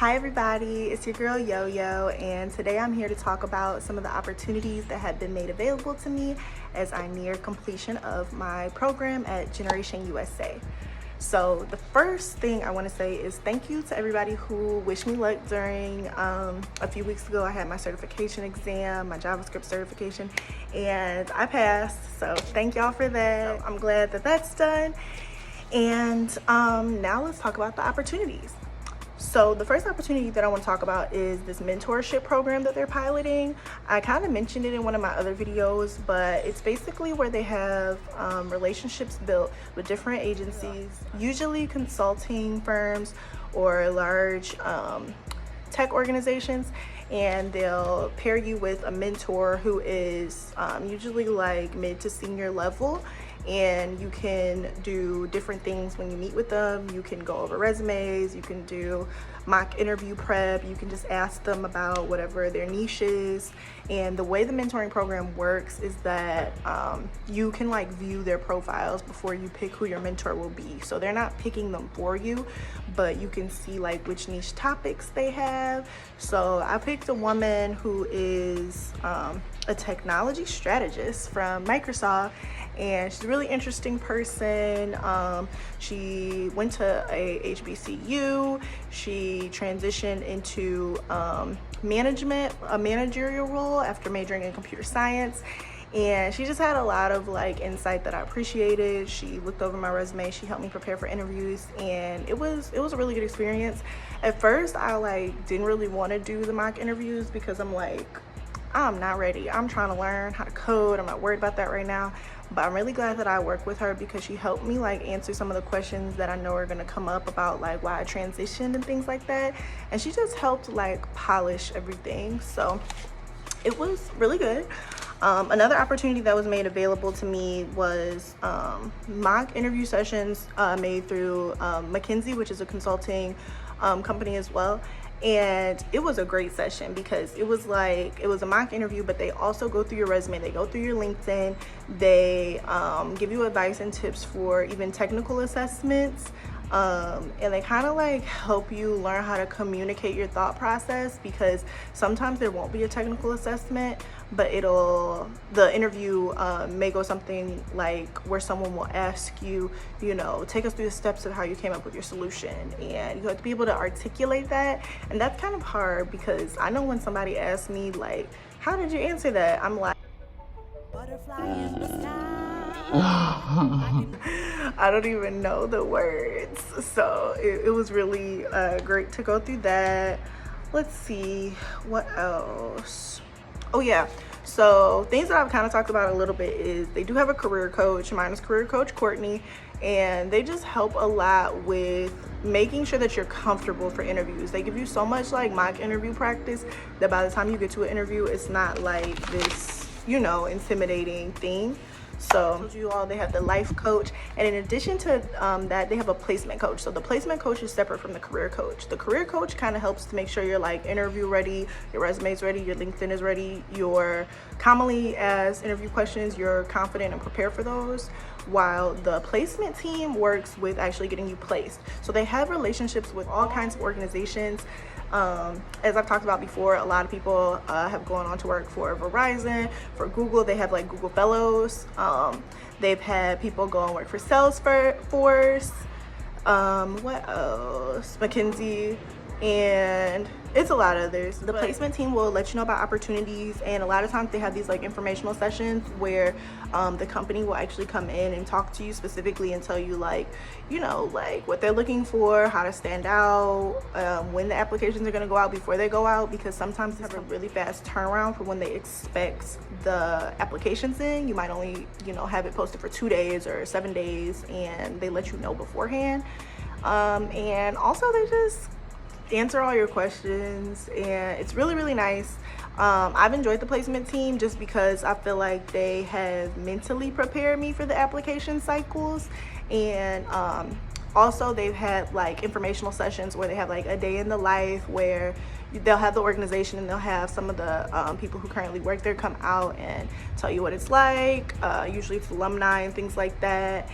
Hi everybody, it's your girl Yo-Yo, and today I'm here to talk about some of the opportunities that have been made available to me as I near completion of my program at Generation USA. So the first thing I want to say is thank you to everybody who wished me luck during a few weeks ago. I had my certification exam, my JavaScript certification, and I passed. So thank y'all for that. I'm glad that that's done. And now let's talk about the opportunities. So the first opportunity that I want to talk about is this mentorship program that they're piloting. I kind of mentioned it in one of my other videos, but it's basically where they have relationships built with different agencies, usually consulting firms or large tech organizations, and they'll pair you with a mentor who is usually like mid to senior level, and you can do different things when you meet with them. You can go over resumes, you can do mock interview prep, you can just ask them about whatever their niche is. And the way the mentoring program works is that you can like view their profiles before you pick who your mentor will be. So they're not picking them for you, but you can see like which niche topics they have. So I picked a woman who is a technology strategist from Microsoft, and she's a really interesting person. She went to a HBCU. She transitioned into a managerial role after majoring in computer science. And she just had a lot of like insight that I appreciated. She looked over my resume. She helped me prepare for interviews, and it was a really good experience. At first, I didn't really want to do the mock interviews because I'm like, I'm not ready. I'm trying to learn how to code. I'm not worried about that right now. But I'm really glad that I worked with her because she helped me like answer some of the questions that I know are gonna come up about like why I transitioned and things like that. And she just helped like polish everything. So it was really good. Another opportunity that was made available to me was mock interview sessions made through McKinsey, which is a consulting company as well. And it was a great session because it was a mock interview, but they also go through your resume, they go through your LinkedIn, they give you advice and tips for even technical assessments, and they kind of like help you learn how to communicate your thought process, because sometimes there won't be a technical assessment, but the interview may go something like where someone will ask you, take us through the steps of how you came up with your solution, and you have to be able to articulate that. And that's kind of hard because I know when somebody asks me like, how did you answer that, I'm like, butterfly in the sky. I don't even know the words. So it was really great to go through that. Let's see what else. Oh yeah, so things that I've kind of talked about a little bit is they do have a career coach. Mine is career coach Courtney, and they just help a lot with making sure that you're comfortable for interviews. They give you so much like mock interview practice that by the time you get to an interview, it's not like this, intimidating thing. So I told you all they have the life coach, and in addition to that, they have a placement coach. So the placement coach is separate from the career coach. The career coach kind of helps to make sure you're like interview ready, your resume is ready, your LinkedIn is ready, your commonly asked interview questions, you're confident and prepared for those, while the placement team works with actually getting you placed. So they have relationships with all kinds of organizations. As I've talked about before, a lot of people have gone on to work for Verizon, for Google. They have like Google Fellows. They've had people go and work for Salesforce. What else? McKinsey, and it's a lot of others. The placement team will let you know about opportunities, and a lot of times they have these like informational sessions where the company will actually come in and talk to you specifically and tell you like what they're looking for, how to stand out, when the applications are going to go out, before they go out, because sometimes they have a really fast turnaround for when they expect the applications in. You might only have it posted for 2 days or 7 days, and they let you know beforehand. And also they just answer all your questions, and it's really, really nice. I've enjoyed the placement team just because I feel like they have mentally prepared me for the application cycles, and also they've had like informational sessions where they have like a day in the life where they'll have the organization and they'll have some of the people who currently work there come out and tell you what it's like. Usually it's alumni and things like that.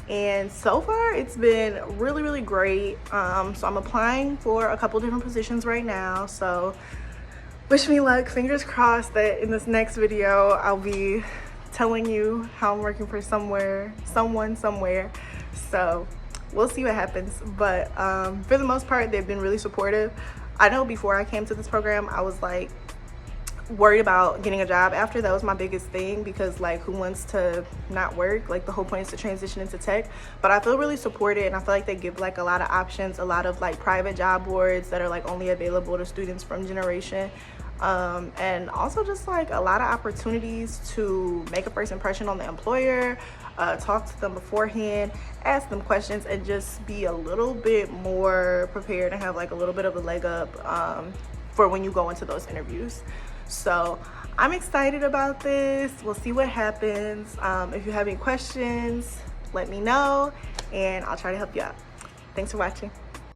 And so far it's been really great. So I'm applying for a couple different positions right now, so wish me luck. Fingers crossed that in this next video I'll be telling you how I'm working for someone somewhere. So we'll see what happens. But for the most part, they've been really supportive. I know before I came to this program, I was like worried about getting a job after. That was my biggest thing, because like, who wants to not work? Like, the whole point is to transition into tech. But I feel really supported, and I feel like they give like a lot of options, a lot of like private job boards that are like only available to students from Generation. And also just like a lot of opportunities to make a first impression on the employer, talk to them beforehand, ask them questions, and just be a little bit more prepared and have like a little bit of a leg up for when you go into those interviews. So I'm excited about this. We'll see what happens. If you have any questions, let me know and I'll try to help you out. Thanks for watching.